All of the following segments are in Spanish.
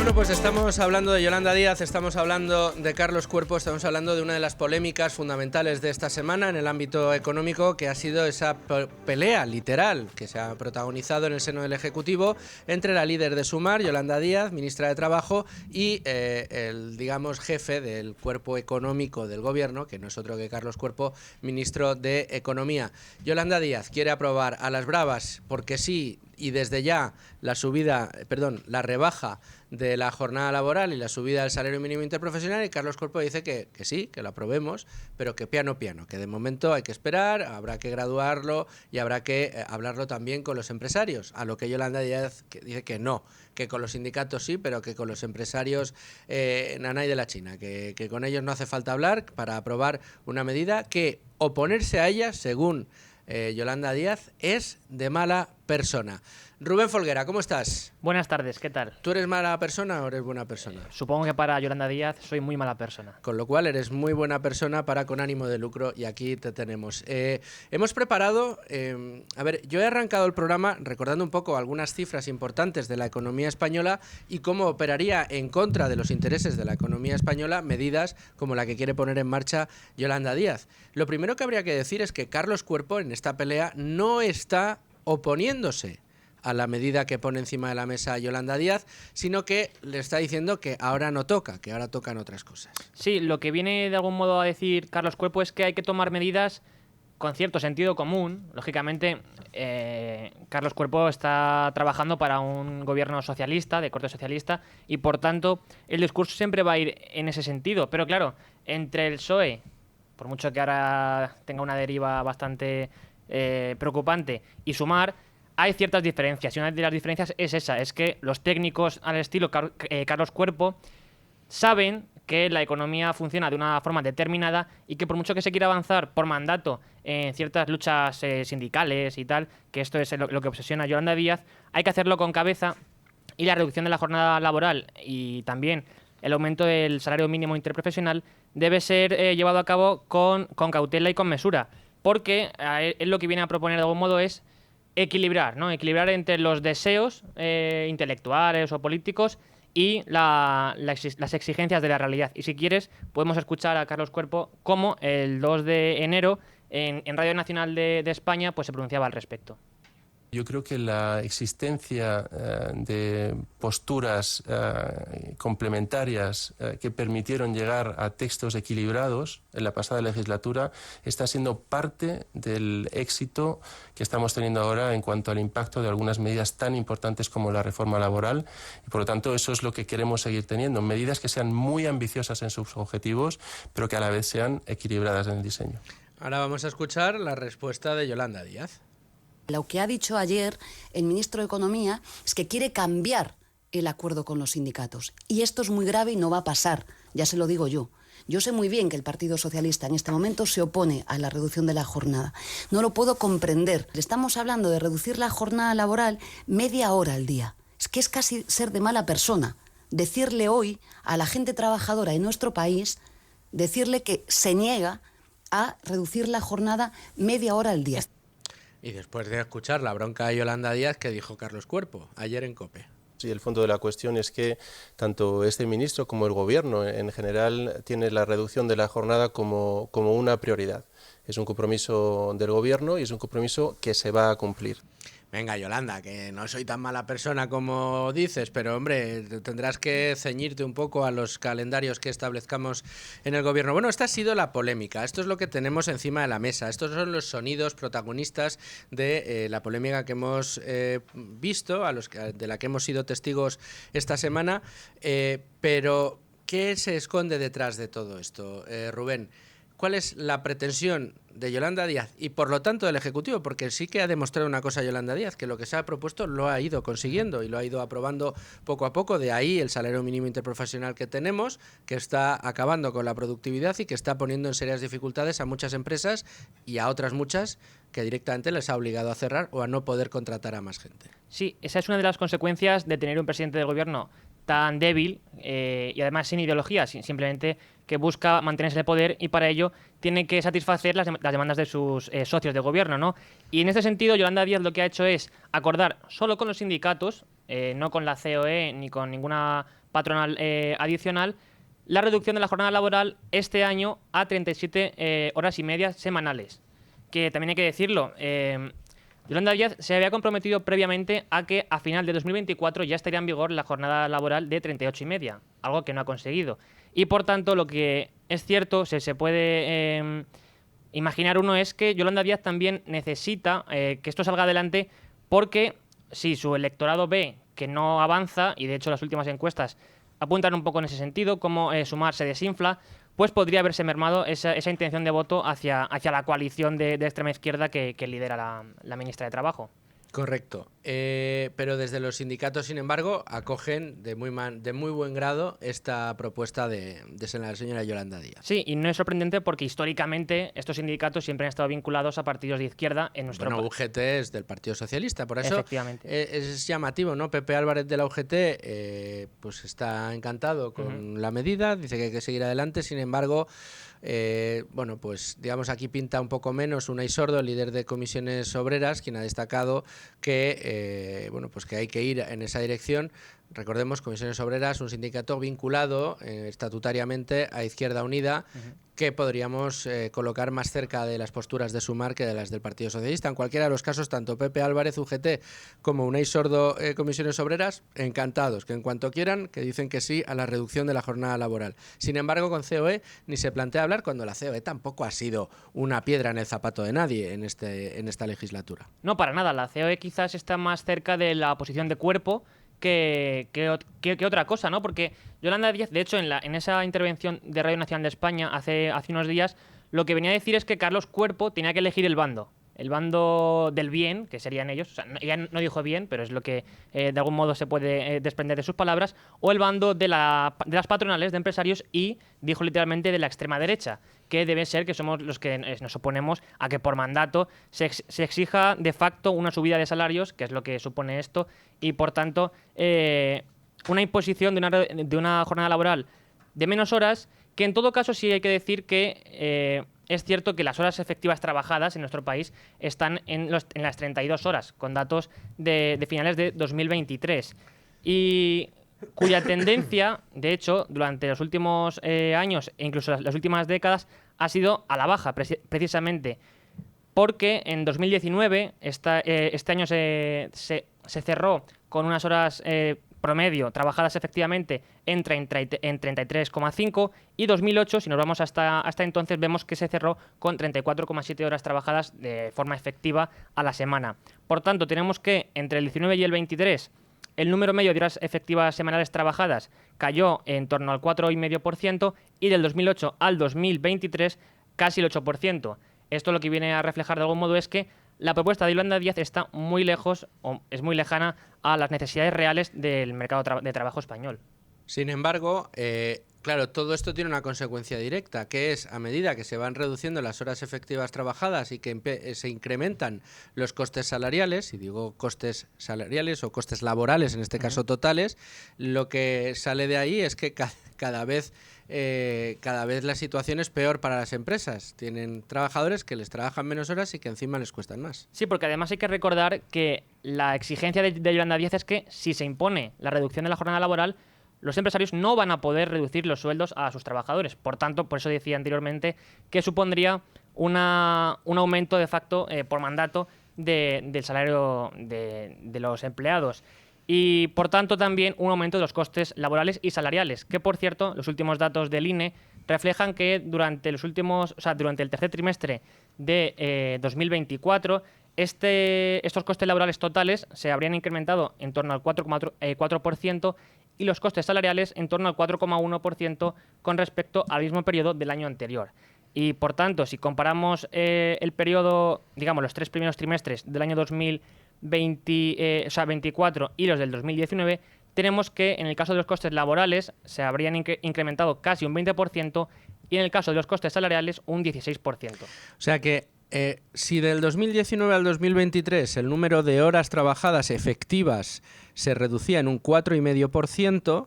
Bueno, pues estamos hablando de Yolanda Díaz, estamos hablando de Carlos Cuerpo, estamos hablando de una de las polémicas fundamentales de esta semana en el ámbito económico, que ha sido esa pelea literal que se ha protagonizado en el seno del Ejecutivo entre la líder de Sumar, Yolanda Díaz, ministra de Trabajo, y el, digamos, jefe del cuerpo económico del Gobierno, que no es otro que Carlos Cuerpo, ministro de Economía. Yolanda Díaz quiere aprobar a las bravas, porque sí, y desde ya la rebaja de la jornada laboral y la subida del salario mínimo interprofesional, y Carlos Cuerpo dice que sí, que lo aprobemos, pero que piano, que de momento hay que esperar, habrá que graduarlo y habrá que hablarlo también con los empresarios, a lo que Yolanda Díaz dice que no, que con los sindicatos sí, pero que con los empresarios nanay de la China, que con ellos no hace falta hablar para aprobar una medida que oponerse a ella, según Yolanda Díaz, es de mala persona. Rubén Folguera, ¿cómo estás? Buenas tardes, ¿qué tal? ¿Tú eres mala persona o eres buena persona? Supongo que para Yolanda Díaz soy muy mala persona. Con lo cual eres muy buena persona para con ánimo de lucro, y aquí te tenemos. Hemos preparado, yo he arrancado el programa recordando un poco algunas cifras importantes de la economía española y cómo operaría en contra de los intereses de la economía española medidas como la que quiere poner en marcha Yolanda Díaz. Lo primero que habría que decir es que Carlos Cuerpo en esta pelea no está oponiéndose a la medida que pone encima de la mesa Yolanda Díaz, sino que le está diciendo que ahora no toca, que ahora tocan otras cosas. Sí, lo que viene de algún modo a decir Carlos Cuerpo es que hay que tomar medidas con cierto sentido común. Lógicamente, Carlos Cuerpo está trabajando para un gobierno socialista, de corte socialista, y por tanto el discurso siempre va a ir en ese sentido. Pero claro, entre el PSOE, por mucho que ahora tenga una deriva bastante preocupante, y Sumar, hay ciertas diferencias, y una de las diferencias es esa, es que los técnicos al estilo Carlos Cuerpo saben que la economía funciona de una forma determinada y que por mucho que se quiera avanzar por mandato en ciertas luchas sindicales y tal, que esto es lo que obsesiona a Yolanda Díaz, hay que hacerlo con cabeza, y la reducción de la jornada laboral y también el aumento del salario mínimo interprofesional debe ser llevado a cabo con cautela y con mesura, porque él lo que viene a proponer de algún modo es equilibrar, ¿no? Equilibrar entre los deseos intelectuales o políticos y las exigencias de la realidad. Y si quieres, podemos escuchar a Carlos Cuerpo cómo el 2 de enero en Radio Nacional de España pues se pronunciaba al respecto. Yo creo que la existencia de posturas complementarias que permitieron llegar a textos equilibrados en la pasada legislatura está siendo parte del éxito que estamos teniendo ahora en cuanto al impacto de algunas medidas tan importantes como la reforma laboral. Y por lo tanto, eso es lo que queremos seguir teniendo, medidas que sean muy ambiciosas en sus objetivos, pero que a la vez sean equilibradas en el diseño. Ahora vamos a escuchar la respuesta de Yolanda Díaz. Lo que ha dicho ayer el ministro de Economía es que quiere cambiar el acuerdo con los sindicatos. Y esto es muy grave y no va a pasar, ya se lo digo yo. Yo sé muy bien que el Partido Socialista en este momento se opone a la reducción de la jornada. No lo puedo comprender. Estamos hablando de reducir la jornada laboral media hora al día. Es que es casi ser de mala persona. Decirle hoy a la gente trabajadora de nuestro país, decirle que se niega a reducir la jornada media hora al día. Y después de escuchar la bronca de Yolanda Díaz, que dijo Carlos Cuerpo ayer en COPE. Sí, el fondo de la cuestión es que tanto este ministro como el Gobierno en general tiene la reducción de la jornada como una prioridad. Es un compromiso del Gobierno y es un compromiso que se va a cumplir. Venga, Yolanda, que no soy tan mala persona como dices, pero hombre, tendrás que ceñirte un poco a los calendarios que establezcamos en el Gobierno. Bueno, esta ha sido la polémica, esto es lo que tenemos encima de la mesa, estos son los sonidos protagonistas de la polémica que hemos visto, de la que hemos sido testigos esta semana, pero ¿qué se esconde detrás de todo esto, Rubén? ¿Cuál es la pretensión de Yolanda Díaz y por lo tanto del Ejecutivo? Porque sí que ha demostrado una cosa Yolanda Díaz, que lo que se ha propuesto lo ha ido consiguiendo y lo ha ido aprobando poco a poco. De ahí el salario mínimo interprofesional que tenemos, que está acabando con la productividad y que está poniendo en serias dificultades a muchas empresas y a otras muchas que directamente les ha obligado a cerrar o a no poder contratar a más gente. Sí, esa es una de las consecuencias de tener un presidente del Gobierno tan débil y además sin ideología, simplemente que busca mantenerse en el poder y para ello tiene que satisfacer las demandas de sus socios de gobierno, ¿no? Y en este sentido, Yolanda Díaz lo que ha hecho es acordar solo con los sindicatos no con la COE ni con ninguna patronal adicional, la reducción de la jornada laboral este año a 37 horas y media semanales. Que también hay que decirlo, Yolanda Díaz se había comprometido previamente a que a final de 2024 ya estaría en vigor la jornada laboral de 38 y media, algo que no ha conseguido. Y por tanto, lo que es cierto, se puede imaginar uno, es que Yolanda Díaz también necesita que esto salga adelante, porque si su electorado ve que no avanza, y de hecho las últimas encuestas apuntan un poco en ese sentido, como Sumar se desinfla, pues podría haberse mermado esa intención de voto hacia la coalición de extrema izquierda que lidera la ministra de Trabajo. Correcto. Pero desde los sindicatos, sin embargo, acogen de muy buen grado esta propuesta de la señora Yolanda Díaz. Sí, y no es sorprendente porque históricamente estos sindicatos siempre han estado vinculados a partidos de izquierda en nuestro país. UGT es del Partido Socialista, por eso efectivamente. Es llamativo, ¿no? Pepe Álvarez de la UGT pues está encantado con la medida, dice que hay que seguir adelante, sin embargo, bueno, pues digamos aquí pinta un poco menos Unai Sordo, líder de Comisiones Obreras, quien ha destacado que bueno, pues que hay que ir en esa dirección. Recordemos, Comisiones Obreras, un sindicato vinculado estatutariamente a Izquierda Unida, que podríamos colocar más cerca de las posturas de Sumar que de las del Partido Socialista. En cualquiera de los casos, tanto Pepe Álvarez, UGT, como Unai Sordo, Comisiones Obreras, encantados, que en cuanto quieran, que dicen que sí a la reducción de la jornada laboral. Sin embargo, con COE ni se plantea hablar, cuando la COE tampoco ha sido una piedra en el zapato de nadie en esta legislatura. No, para nada. La COE quizás está más cerca de la posición de cuerpo que otra cosa, ¿no? Porque Yolanda Díaz, de hecho, en esa intervención de Radio Nacional de España hace unos días, lo que venía a decir es que Carlos Cuerpo tenía que elegir el bando del bien, que serían ellos. O sea, ella no dijo bien, pero es lo que de algún modo se puede desprender de sus palabras, o el bando de las patronales, de empresarios, y dijo literalmente de la extrema derecha, que debe ser que somos los que nos oponemos a que por mandato se exija de facto una subida de salarios, que es lo que supone esto, y por tanto una imposición de una jornada laboral de menos horas, que en todo caso sí hay que decir que es cierto que las horas efectivas trabajadas en nuestro país están en las 32 horas, con datos de finales de 2023. Y cuya tendencia, de hecho, durante los últimos años e incluso las últimas décadas, ha sido a la baja, precisamente porque en 2019, este año se cerró con unas horas promedio trabajadas efectivamente en 33,5, y 2008, si nos vamos hasta entonces, vemos que se cerró con 34,7 horas trabajadas de forma efectiva a la semana. Por tanto, tenemos que entre el 19 y el 23 el número medio de horas efectivas semanales trabajadas cayó en torno al 4,5%, y del 2008 al 2023 casi el 8%. Esto lo que viene a reflejar de algún modo es que la propuesta de Yolanda Díaz está muy lejos, o es muy lejana, a las necesidades reales del mercado de trabajo español. Sin embargo, claro, todo esto tiene una consecuencia directa, que es, a medida que se van reduciendo las horas efectivas trabajadas y que se incrementan los costes salariales, y digo costes salariales o costes laborales, en este caso totales, lo que sale de ahí es que cada vez la situación es peor para las empresas. Tienen trabajadores que les trabajan menos horas y que encima les cuestan más. Sí, porque además hay que recordar que la exigencia de Yolanda Díaz es que si se impone la reducción de la jornada laboral, los empresarios no van a poder reducir los sueldos a sus trabajadores. Por tanto, por eso decía anteriormente que supondría un aumento de facto por mandato del salario de los empleados. Y por tanto también un aumento de los costes laborales y salariales, que por cierto, los últimos datos del INE reflejan que durante el tercer trimestre de 2024, estos costes laborales totales se habrían incrementado en torno al 4,4%, y los costes salariales en torno al 4,1% con respecto al mismo periodo del año anterior. Y por tanto, si comparamos el periodo, digamos, los 3 primeros trimestres del año 2024 y los del 2019, tenemos que en el caso de los costes laborales se habrían incrementado casi un 20%, y en el caso de los costes salariales un 16%. O sea que si del 2019 al 2023 el número de horas trabajadas efectivas se reducía en un 4,5%,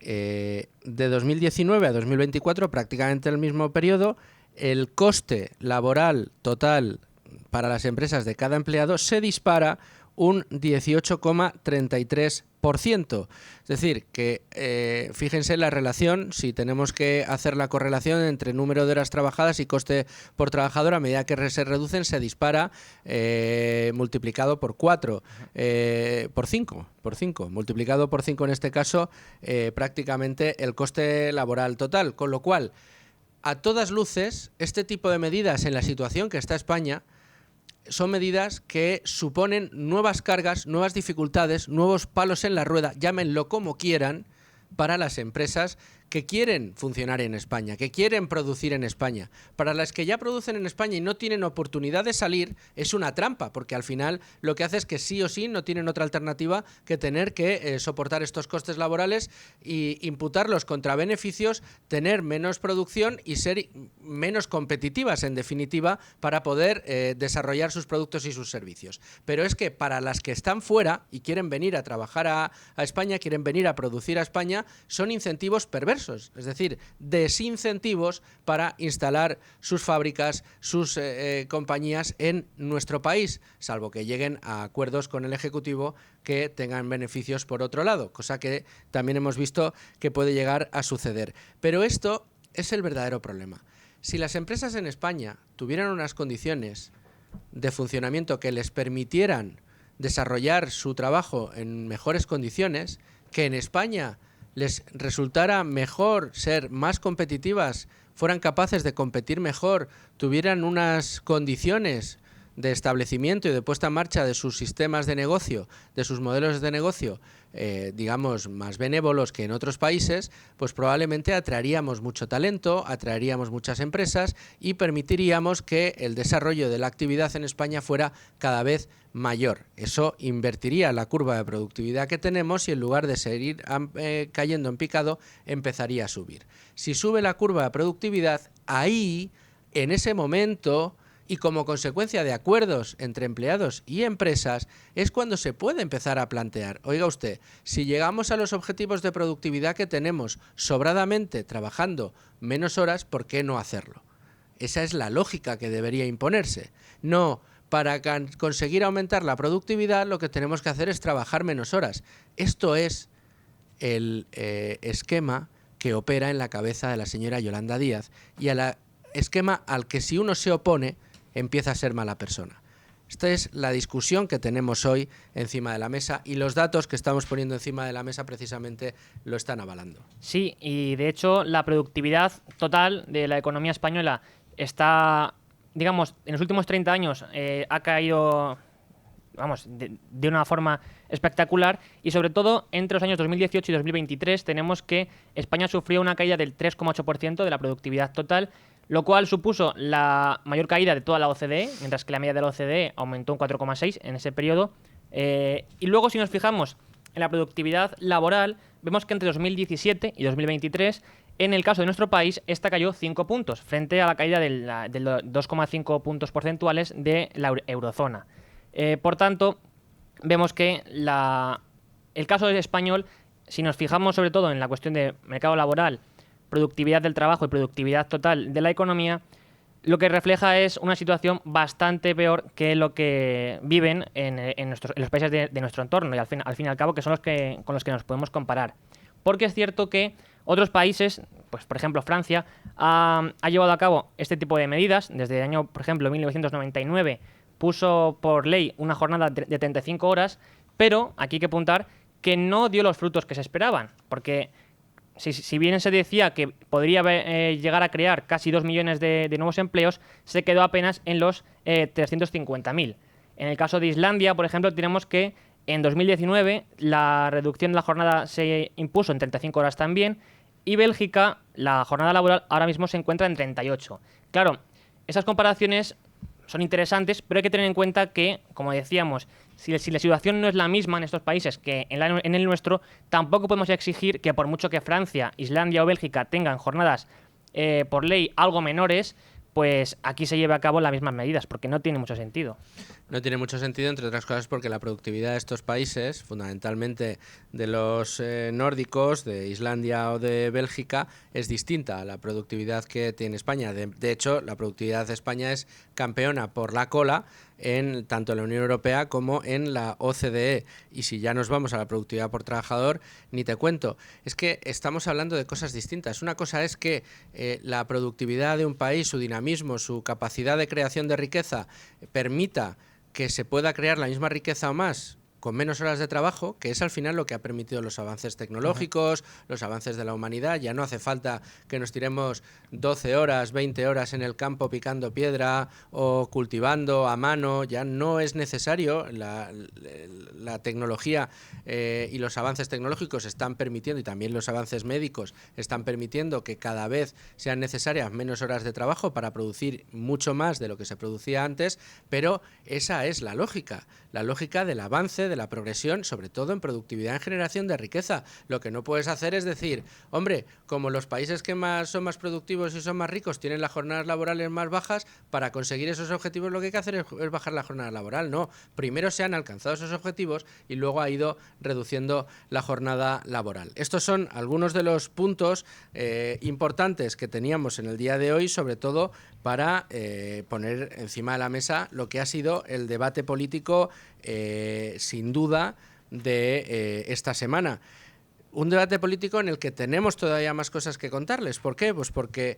de 2019 a 2024, prácticamente el mismo periodo, el coste laboral total para las empresas de cada empleado se dispara un 18,33%. Es decir, que fíjense la relación, si tenemos que hacer la correlación entre número de horas trabajadas y coste por trabajador, a medida que se reducen, se dispara multiplicado por 4, por 5, multiplicado por 5 en este caso, prácticamente el coste laboral total. Con lo cual, a todas luces, este tipo de medidas en la situación que está España son medidas que suponen nuevas cargas, nuevas dificultades, nuevos palos en la rueda, llámenlo como quieran, para las empresas que quieren funcionar en España, que quieren producir en España. Para las que ya producen en España y no tienen oportunidad de salir, es una trampa, porque al final lo que hace es que sí o sí no tienen otra alternativa que tener que soportar estos costes laborales y imputarlos contra beneficios, tener menos producción y ser menos competitivas, en definitiva, para poder desarrollar sus productos y sus servicios. Pero es que para las que están fuera y quieren venir a trabajar a España, quieren venir a producir a España, son incentivos perversos. Es decir, desincentivos para instalar sus fábricas, sus compañías en nuestro país, salvo que lleguen a acuerdos con el Ejecutivo que tengan beneficios por otro lado, cosa que también hemos visto que puede llegar a suceder. Pero esto es el verdadero problema. Si las empresas en España tuvieran unas condiciones de funcionamiento que les permitieran desarrollar su trabajo en mejores condiciones, que en España les resultara mejor ser más competitivas, fueran capaces de competir mejor, tuvieran unas condiciones de establecimiento y de puesta en marcha de sus sistemas de negocio, de sus modelos de negocio, digamos, más benévolos que en otros países, pues probablemente atraeríamos mucho talento, atraeríamos muchas empresas y permitiríamos que el desarrollo de la actividad en España fuera cada vez mayor. Eso invertiría la curva de productividad que tenemos y en lugar de seguir cayendo en picado, empezaría a subir. Si sube la curva de productividad, ahí, en ese momento, y como consecuencia de acuerdos entre empleados y empresas, es cuando se puede empezar a plantear, oiga usted, si llegamos a los objetivos de productividad que tenemos sobradamente trabajando menos horas, ¿por qué no hacerlo? Esa es la lógica que debería imponerse. No, para conseguir aumentar la productividad lo que tenemos que hacer es trabajar menos horas. Esto es el esquema que opera en la cabeza de la señora Yolanda Díaz y al esquema al que si uno se opone empieza a ser mala persona. Esta es la discusión que tenemos hoy encima de la mesa y los datos que estamos poniendo encima de la mesa precisamente lo están avalando. Sí, y de hecho la productividad total de la economía española está, digamos, en los últimos 30 años ha caído, vamos, de una forma espectacular y sobre todo entre los años 2018 y 2023 tenemos que España sufrió una caída del 3,8% de la productividad total, lo cual supuso la mayor caída de toda la OCDE, mientras que la media de la OCDE aumentó un 4,6 en ese periodo. Y luego, si nos fijamos en la productividad laboral, vemos que entre 2017 y 2023, en el caso de nuestro país, esta cayó 5 puntos, frente a la caída de 2,5 puntos porcentuales de la eurozona. Por tanto, vemos que el caso español, si nos fijamos sobre todo en la cuestión de mercado laboral, productividad del trabajo y productividad total de la economía, lo que refleja es una situación bastante peor que lo que viven en los países de nuestro entorno y al fin y al cabo que son con los que nos podemos comparar. Porque es cierto que otros países, pues por ejemplo Francia, ha llevado a cabo este tipo de medidas. Desde el año, por ejemplo, 1999 puso por ley una jornada de 35 horas, pero aquí hay que apuntar que no dio los frutos que se esperaban, porque si bien se decía que podría llegar a crear casi 2 millones de nuevos empleos, se quedó apenas en los 350.000. En el caso de Islandia, por ejemplo, tenemos que en 2019 la reducción de la jornada se impuso en 35 horas también, y Bélgica, la jornada laboral ahora mismo se encuentra en 38. Claro, esas comparaciones son interesantes, pero hay que tener en cuenta que, como decíamos, si la situación no es la misma en estos países que en el nuestro, tampoco podemos exigir que por mucho que Francia, Islandia o Bélgica tengan jornadas por ley algo menores, pues aquí se lleve a cabo las mismas medidas, porque no tiene mucho sentido. No tiene mucho sentido, entre otras cosas, porque la productividad de estos países, fundamentalmente de los nórdicos, de Islandia o de Bélgica, es distinta a la productividad que tiene España. De hecho, la productividad de España es campeona por la cola en tanto en la Unión Europea como en la OCDE. Y si ya nos vamos a la productividad por trabajador, ni te cuento. Es que estamos hablando de cosas distintas. Una cosa es que la productividad de un país, su dinamismo, su capacidad de creación de riqueza, permita que se pueda crear la misma riqueza o más con menos horas de trabajo, que es al final lo que ha permitido los avances tecnológicos, los avances de la humanidad. Ya no hace falta que nos tiremos 12 horas, 20 horas en el campo picando piedra o cultivando a mano. Ya no es necesario. La tecnología y los avances tecnológicos están permitiendo, y también los avances médicos están permitiendo, que cada vez sean necesarias menos horas de trabajo para producir mucho más de lo que se producía antes, pero esa es la lógica del avance, de la progresión, sobre todo en productividad, en generación de riqueza. Lo que no puedes hacer es decir, hombre, como los países que son más productivos y son más ricos tienen las jornadas laborales más bajas, para conseguir esos objetivos lo que hay que hacer es bajar la jornada laboral. No, primero se han alcanzado esos objetivos y luego ha ido reduciendo la jornada laboral. Estos son algunos de los puntos importantes que teníamos en el día de hoy, sobre todo para poner encima de la mesa lo que ha sido el debate político sin duda de esta semana. Un debate político en el que tenemos todavía más cosas que contarles. ¿Por qué? Pues porque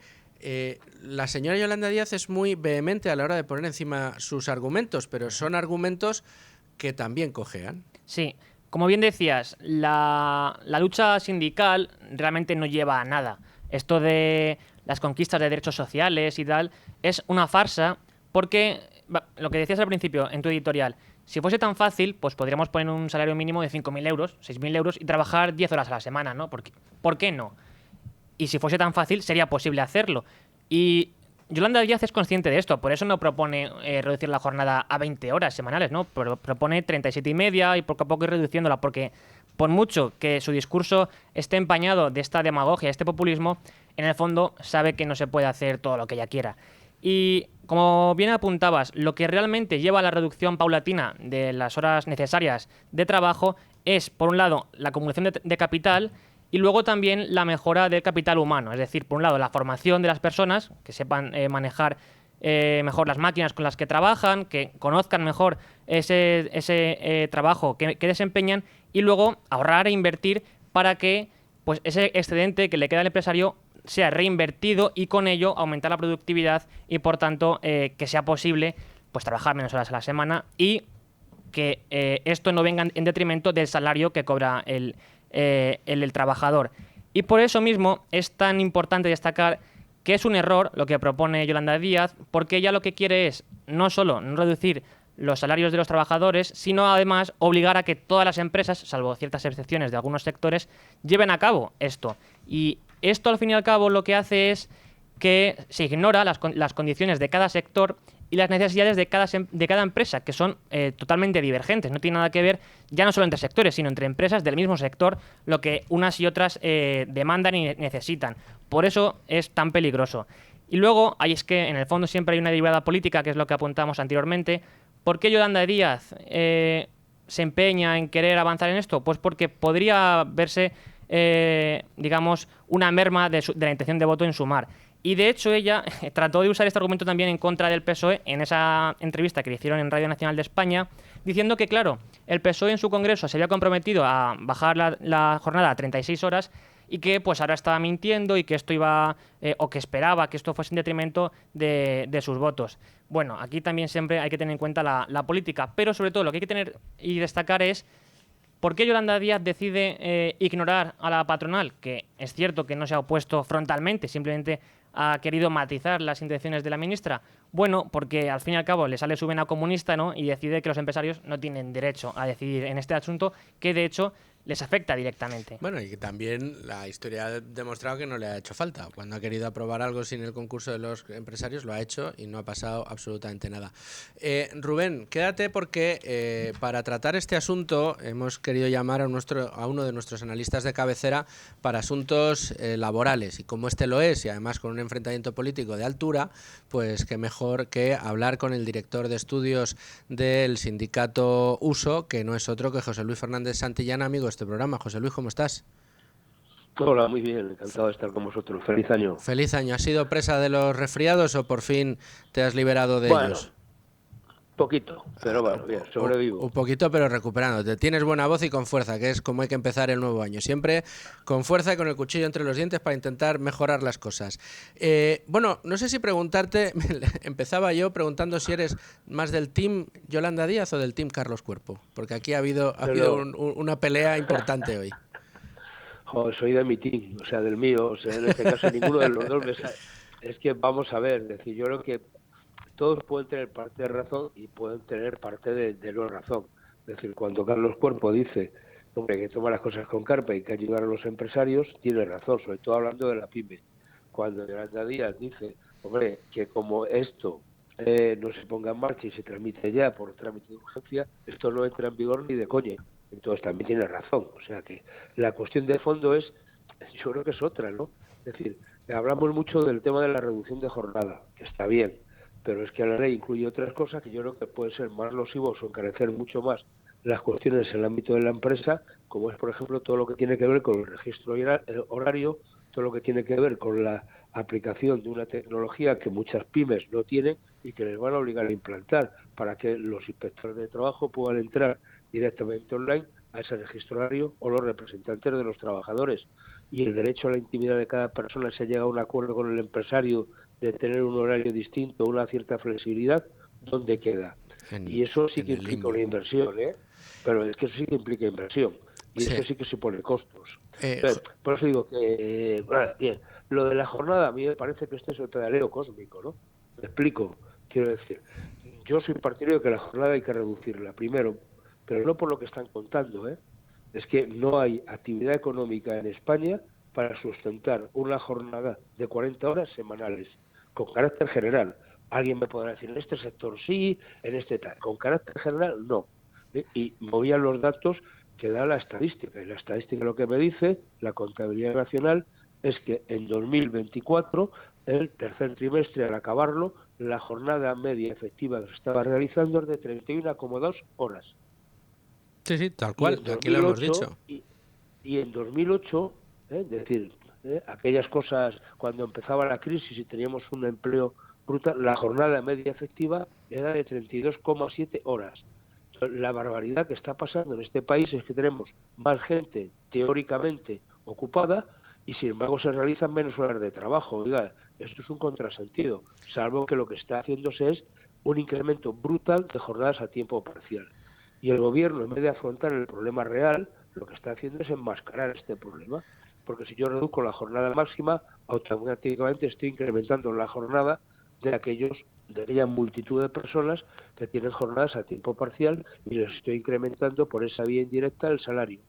la señora Yolanda Díaz es muy vehemente a la hora de poner encima sus argumentos, pero son argumentos que también cojean. Sí, como bien decías, la lucha sindical realmente no lleva a nada. Esto de las conquistas de derechos sociales y tal es una farsa, porque lo que decías al principio en tu editorial, si fuese tan fácil, pues podríamos poner un salario mínimo de 5.000 euros, 6.000 euros y trabajar 10 horas a la semana, ¿no? ¿Por qué no? Y si fuese tan fácil, sería posible hacerlo. Y Yolanda Díaz es consciente de esto, por eso no propone reducir la jornada a 20 horas semanales, ¿no? Propone 37,5 y poco a poco ir reduciéndola, porque por mucho que su discurso esté empañado de esta demagogia, este populismo, en el fondo sabe que no se puede hacer todo lo que ella quiera. Y como bien apuntabas, lo que realmente lleva a la reducción paulatina de las horas necesarias de trabajo es, por un lado, la acumulación de capital y luego también la mejora del capital humano. Es decir, por un lado, la formación de las personas, que sepan manejar mejor las máquinas con las que trabajan, que conozcan mejor ese trabajo que desempeñan, y luego ahorrar e invertir para que pues, ese excedente que le queda al empresario sea reinvertido y con ello aumentar la productividad y por tanto que sea posible pues trabajar menos horas a la semana y que esto no venga en detrimento del salario que cobra el trabajador. Y por eso mismo es tan importante destacar que es un error lo que propone Yolanda Díaz, porque ella lo que quiere es no solo no reducir los salarios de los trabajadores, sino además obligar a que todas las empresas, salvo ciertas excepciones de algunos sectores, lleven a cabo esto. Y esto, al fin y al cabo, lo que hace es que se ignora las condiciones de cada sector y las necesidades de cada empresa, que son totalmente divergentes. No tiene nada que ver ya no solo entre sectores, sino entre empresas del mismo sector, lo que unas y otras demandan y necesitan. Por eso es tan peligroso. Y luego, es que en el fondo siempre hay una derivada política, que es lo que apuntamos anteriormente. ¿Por qué Yolanda Díaz se empeña en querer avanzar en esto? Pues porque podría verse digamos, una merma de la intención de voto en Sumar. Y de hecho ella trató de usar este argumento también en contra del PSOE en esa entrevista que le hicieron en Radio Nacional de España, diciendo que, claro, el PSOE en su congreso se había comprometido a bajar la jornada a 36 horas y que pues ahora estaba mintiendo y que esto iba, o que esperaba que esto fuese en detrimento de sus votos. Bueno, aquí también siempre hay que tener en cuenta la política, pero sobre todo lo que hay que tener y destacar es ¿por qué Yolanda Díaz decide ignorar a la patronal? Que es cierto que no se ha opuesto frontalmente, simplemente ha querido matizar las intenciones de la ministra. Bueno, porque al fin y al cabo le sale su vena comunista, ¿no? Y decide que los empresarios no tienen derecho a decidir en este asunto, que de hecho les afecta directamente. Bueno, y que también la historia ha demostrado que no le ha hecho falta. Cuando ha querido aprobar algo sin el concurso de los empresarios, lo ha hecho y no ha pasado absolutamente nada. Rubén, quédate porque para tratar este asunto hemos querido llamar a uno de nuestros analistas de cabecera para asuntos laborales. Y como este lo es, y además con un enfrentamiento político de altura, pues qué mejor que hablar con el director de estudios del sindicato USO, que no es otro que José Luis Fernández Santillana, amigo de este programa. José Luis, ¿cómo estás? Hola, muy bien, encantado de estar con vosotros. Feliz año. Feliz año. ¿Has sido presa de los resfriados o por fin te has liberado de ellos? Poquito, pero bueno, bien, sobrevivo. Un poquito, pero recuperándote. Tienes buena voz y con fuerza, que es como hay que empezar el nuevo año. Siempre con fuerza y con el cuchillo entre los dientes para intentar mejorar las cosas. Bueno, no sé si preguntarte, empezaba yo preguntando si eres más del team Yolanda Díaz o del team Carlos Cuerpo, porque aquí ha habido una pelea importante hoy. Soy de mi team, o sea, del mío, o sea, en este caso ninguno de los dos me sabe. Es que vamos a ver, es decir, yo creo que todos pueden tener parte de razón y pueden tener parte de no razón. Es decir, cuando Carlos Cuerpo dice, hombre, que toma las cosas con carpa y que ayudar a los empresarios, tiene razón, sobre todo hablando de la pyme. Cuando Yolanda Díaz dice, hombre, que como esto no se ponga en marcha y se tramite ya por trámite de urgencia, esto no entra en vigor ni de coña. Entonces también tiene razón. O sea que la cuestión de fondo es, yo creo que es otra, ¿no? Es decir, hablamos mucho del tema de la reducción de jornada, que está bien, pero es que la ley incluye otras cosas que yo creo que pueden ser más nocivos o encarecer mucho más las cuestiones en el ámbito de la empresa, como es, por ejemplo, todo lo que tiene que ver con el registro horario, todo lo que tiene que ver con la aplicación de una tecnología que muchas pymes no tienen y que les van a obligar a implantar para que los inspectores de trabajo puedan entrar directamente online a ese registro horario o los representantes de los trabajadores. Y el derecho a la intimidad de cada persona, se llega a un acuerdo con el empresario de tener un horario distinto, una cierta flexibilidad, ¿dónde queda? Y eso sí que implica una inversión, ¿eh? Pero es que eso sí que implica inversión. Y eso sí que supone costos. Entonces, por eso digo que, bueno, bien, lo de la jornada a mí me parece que este es el pedaleo cósmico, ¿no? Me explico, quiero decir, yo soy partidario de que la jornada hay que reducirla, primero, pero no por lo que están contando, ¿eh? Es que no hay actividad económica en España para sustentar una jornada de 40 horas semanales, con carácter general. Alguien me podrá decir, en este sector sí, en este tal. Con carácter general, no. Y movían los datos que da la estadística. Y la estadística lo que me dice, la contabilidad nacional, es que en 2024, el tercer trimestre, al acabarlo, la jornada media efectiva que se estaba realizando es de 31,2 horas. Sí, sí, tal cual, aquí lo hemos dicho. Y en 2008, es decir, aquellas cosas, cuando empezaba la crisis y teníamos un empleo brutal, la jornada media efectiva era de 32,7 horas. La barbaridad que está pasando en este país es que tenemos más gente teóricamente ocupada y sin embargo se realizan menos horas de trabajo. Oiga, esto es un contrasentido, salvo que lo que está haciéndose es un incremento brutal de jornadas a tiempo parcial. Y el gobierno, en vez de afrontar el problema real, lo que está haciendo es enmascarar este problema. Porque si yo reduzco la jornada máxima, automáticamente estoy incrementando la jornada de aquella multitud de personas que tienen jornadas a tiempo parcial y les estoy incrementando por esa vía indirecta el salario.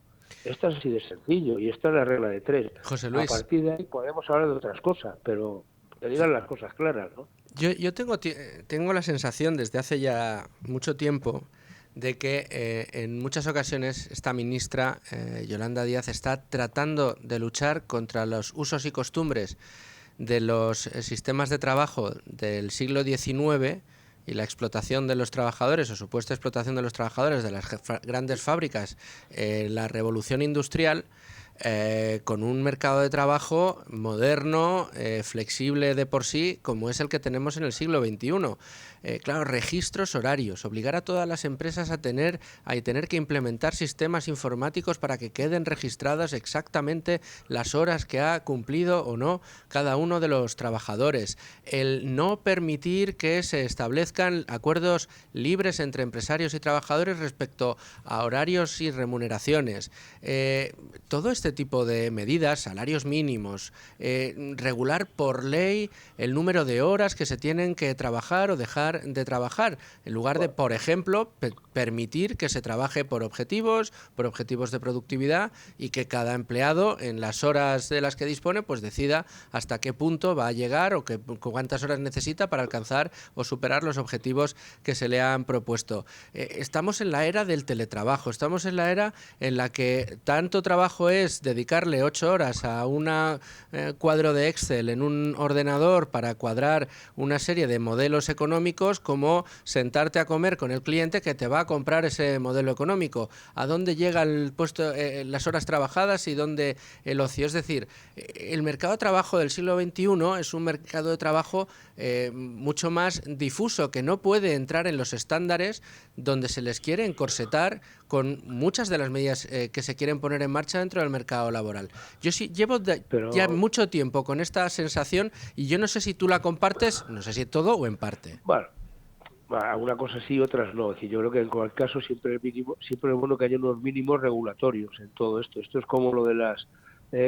Esto es así de sencillo y esta es la regla de 3. José Luis, a partir de ahí podemos hablar de otras cosas, pero que digan las cosas claras, ¿no? Yo tengo la sensación desde hace ya mucho tiempo de que en muchas ocasiones esta ministra, Yolanda Díaz, está tratando de luchar contra los usos y costumbres de los sistemas de trabajo del siglo XIX y la explotación de los trabajadores o supuesta explotación de los trabajadores de las grandes fábricas, la revolución industrial, con un mercado de trabajo moderno, flexible de por sí, como es el que tenemos en el siglo XXI. Claro, registros horarios, obligar a todas las empresas a tener que implementar sistemas informáticos para que queden registradas exactamente las horas que ha cumplido o no cada uno de los trabajadores. El no permitir que se establezcan acuerdos libres entre empresarios y trabajadores respecto a horarios y remuneraciones. Todo este este tipo de medidas, salarios mínimos, regular por ley el número de horas que se tienen que trabajar o dejar de trabajar, en lugar de, por ejemplo, permitir que se trabaje por objetivos de productividad, y que cada empleado, en las horas de las que dispone, pues decida hasta qué punto va a llegar o cuántas horas necesita para alcanzar o superar los objetivos que se le han propuesto. Estamos en la era del teletrabajo, estamos en la era en la que tanto trabajo es dedicarle 8 horas a un cuadro de Excel en un ordenador para cuadrar una serie de modelos económicos, como sentarte a comer con el cliente que te va a comprar ese modelo económico. ¿A dónde llega el puesto, las horas trabajadas y dónde el ocio? Es decir, el mercado de trabajo del siglo XXI es un mercado de trabajo mucho más difuso, que no puede entrar en los estándares donde se les quiere encorsetar con muchas de las medidas que se quieren poner en marcha dentro del mercado laboral. Yo sí llevo ya mucho tiempo con esta sensación, y yo no sé si tú la compartes, no sé si todo o en parte. Bueno, algunas cosas sí, otras no. Es decir, yo creo que en cualquier caso siempre es bueno que haya unos mínimos regulatorios en todo esto. Esto es como lo de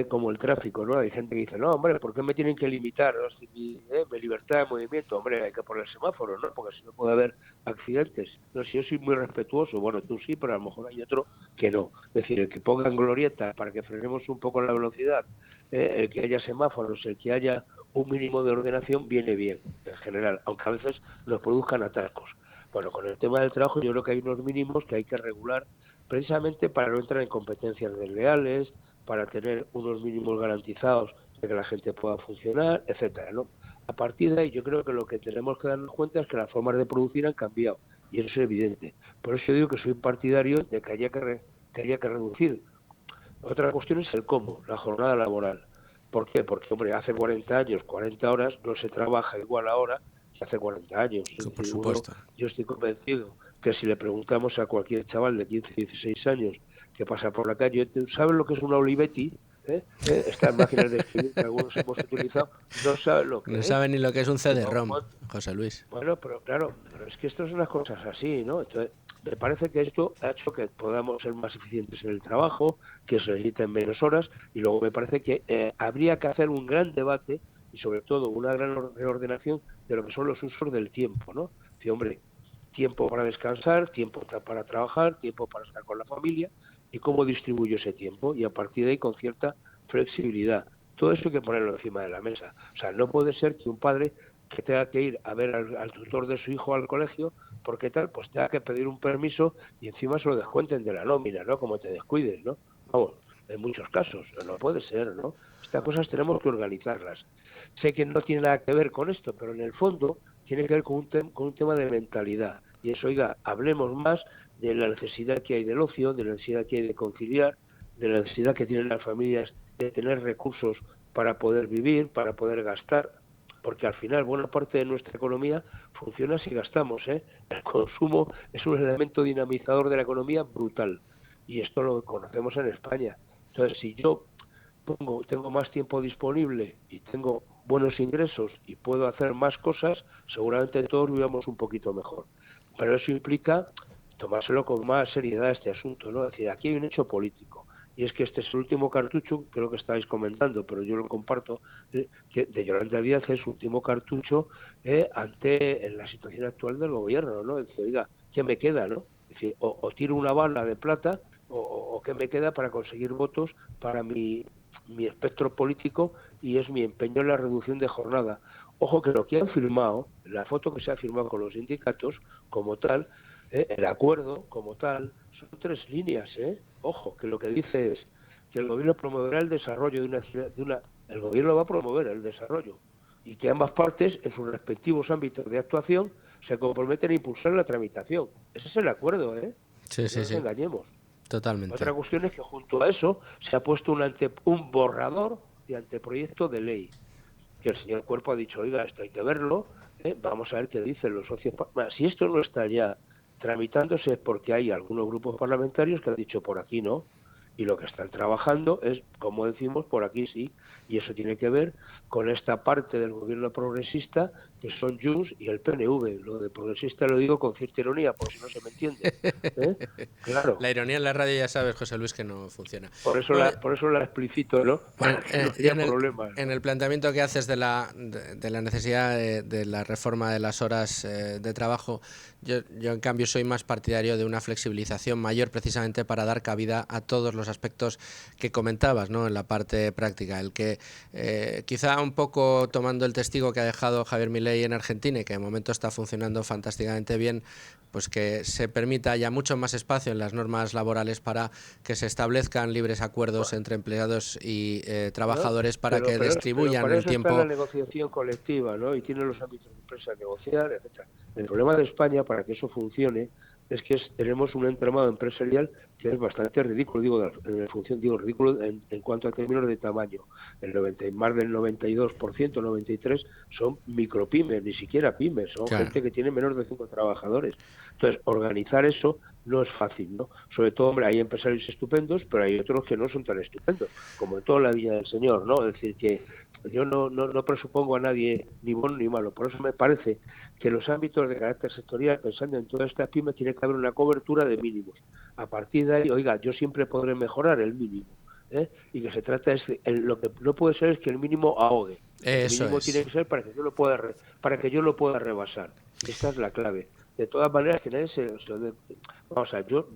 como el tráfico, ¿no? Hay gente que dice, no, hombre, ¿por qué me tienen que limitar, ¿no? Si mi libertad de movimiento? Hombre, hay que poner semáforos, ¿no? Porque si no puede haber accidentes. No, si yo soy muy respetuoso, bueno, tú sí, pero a lo mejor hay otro que no. Es decir, el que pongan glorietas para que frenemos un poco la velocidad, el que haya semáforos, el que haya un mínimo de ordenación, viene bien, en general, aunque a veces nos produzcan atascos. Bueno, con el tema del trabajo yo creo que hay unos mínimos que hay que regular precisamente para no entrar en competencias desleales, para tener unos mínimos garantizados de que la gente pueda funcionar, etcétera, ¿no? A partir de ahí yo creo que lo que tenemos que darnos cuenta es que las formas de producir han cambiado, y eso es evidente. Por eso yo digo que soy partidario de que haya que reducir. Otra cuestión es el cómo, la jornada laboral. ¿Por qué? Porque, hombre, hace 40 años, 40 horas, no se trabaja igual ahora que hace 40 años. Por supuesto. Yo estoy convencido que si le preguntamos a cualquier chaval de 15, 16 años que pasa por la calle, ¿saben lo que es una Olivetti? Estas máquinas de escribir que algunos hemos utilizado, no saben lo que es. No saben ni lo que es un CD-ROM, José Luis. Bueno, pero claro, pero es que esto es unas cosas así, ¿no? Entonces, me parece que esto ha hecho que podamos ser más eficientes en el trabajo, que se necesiten menos horas, y luego me parece que habría que hacer un gran debate y sobre todo una gran reordenación de lo que son los usos del tiempo, ¿no? Sí, hombre, tiempo para descansar, tiempo para trabajar, tiempo para estar con la familia, y cómo distribuyo ese tiempo, y a partir de ahí con cierta flexibilidad. Todo eso hay que ponerlo encima de la mesa. O sea, no puede ser que un padre que tenga que ir a ver al tutor de su hijo al colegio, porque tal, pues tenga que pedir un permiso y encima se lo descuenten de la nómina, ¿no? Como te descuides, ¿no? Vamos, en muchos casos, no puede ser, ¿no? Estas cosas tenemos que organizarlas. Sé que no tiene nada que ver con esto, pero en el fondo tiene que ver con un tema de mentalidad. Y eso, oiga, hablemos más de la necesidad que hay del ocio, de la necesidad que hay de conciliar, de la necesidad que tienen las familias de tener recursos para poder vivir, para poder gastar, porque al final buena parte de nuestra economía funciona si gastamos, ¿eh? El consumo es un elemento dinamizador de la economía brutal, y esto lo conocemos en España. Entonces, si yo tengo más tiempo disponible y tengo buenos ingresos y puedo hacer más cosas, seguramente todos vivamos un poquito mejor. Pero eso implica tomárselo con más seriedad este asunto, ¿no? Es decir, aquí hay un hecho político, y es que este es el último cartucho, creo que estáis comentando, pero yo lo comparto, que de Yolanda Díaz es su último cartucho ante la situación actual del gobierno, ¿no? Es decir, oiga, ¿qué me queda, no? Es decir, o tiro una bala de plata, o ¿qué me queda para conseguir votos para mi espectro político, y es mi empeño en la reducción de jornada. Ojo que lo que han firmado, la foto que se ha firmado con los sindicatos, como tal, el acuerdo como tal, son 3 líneas, Ojo, que lo que dice es que el gobierno promoverá el desarrollo de una ciudad, el gobierno va a promover el desarrollo, y que ambas partes, en sus respectivos ámbitos de actuación, se comprometen a impulsar la tramitación. Ese es el acuerdo, Sí, no sí, nos sí. engañemos. Totalmente. Otra cuestión es que junto a eso se ha puesto un borrador de anteproyecto de ley, que el señor Cuerpo ha dicho, oiga, esto hay que verlo, vamos a ver qué dicen los socios. Si esto no está ya tramitándose es porque hay algunos grupos parlamentarios que han dicho por aquí no, y lo que están trabajando es, como decimos, por aquí sí, y eso tiene que ver con esta parte del gobierno progresista que son Junts y el PNV. Lo de progresista lo digo con cierta ironía, por si no se me entiende. Claro. La ironía en la radio ya sabes, José Luis, que no funciona. Por eso la explicito, ¿no? Para que no haya problemas. En el planteamiento que haces de la necesidad de la reforma de las horas de trabajo, yo en cambio soy más partidario de una flexibilización mayor, precisamente para dar cabida a todos los aspectos que comentabas, ¿no? En la parte práctica, el que quizá un poco tomando el testigo que ha dejado Javier Milei en Argentina y que de momento está funcionando fantásticamente bien, pues que se permita ya mucho más espacio en las normas laborales para que se establezcan libres acuerdos entre empleados y trabajadores para que distribuyan para el eso tiempo. Está la negociación colectiva, ¿no? Y tiene los ámbitos de empresa a negociar, etcétera. El problema de España, para que eso funcione, es que tenemos un entramado empresarial que es bastante ridículo, ridículo en cuanto a términos de tamaño. Más del 92%, 93% son micropymes, ni siquiera pymes, son gente que tiene menos de 5 trabajadores. Entonces, organizar eso no es fácil, ¿no? Sobre todo, hombre, hay empresarios estupendos, pero hay otros que no son tan estupendos, como en toda la vida del Señor, ¿no? Es decir, que yo no presupongo a nadie ni bueno ni malo. Por eso me parece que los ámbitos de carácter sectorial, pensando en todas estas pymes, tiene que haber una cobertura de mínimos. A partir de ahí, oiga, yo siempre podré mejorar el mínimo, y que se trata lo que no puede ser es que el mínimo ahogue. El mínimo tiene que ser para que yo lo pueda rebasar. Esta es la clave. De todas maneras, que nadie vamos a ver, yo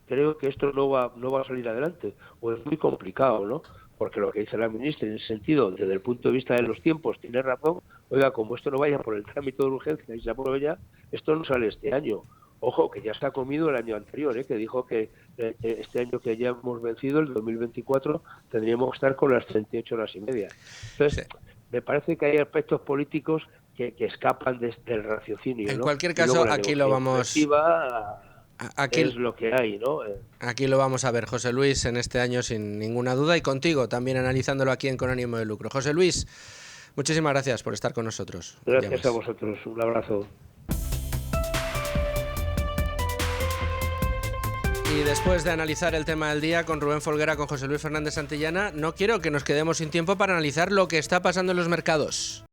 creo que esto no va a salir adelante, o es muy complicado, ¿no? Porque lo que dice la ministra, en ese sentido, desde el punto de vista de los tiempos, tiene razón. Oiga, como esto no vaya por el trámite de urgencia y se apruebe ya, esto no sale este año. Ojo, que ya se ha comido el año anterior, que dijo que este año que ya hemos vencido, el 2024, tendríamos que estar con las 38 horas y media. Entonces, me parece que hay aspectos políticos que escapan del raciocinio. En ¿no? cualquier caso, aquí lo vamos... Aquí es lo que hay, ¿no? Aquí lo vamos a ver, José Luis, en este año sin ninguna duda, y contigo también analizándolo aquí en Con Ánimo de Lucro. José Luis, muchísimas gracias por estar con nosotros. Gracias a vosotros, un abrazo. Y después de analizar el tema del día con Rubén Folguera, con José Luis Fernández Santillana, no quiero que nos quedemos sin tiempo para analizar lo que está pasando en los mercados.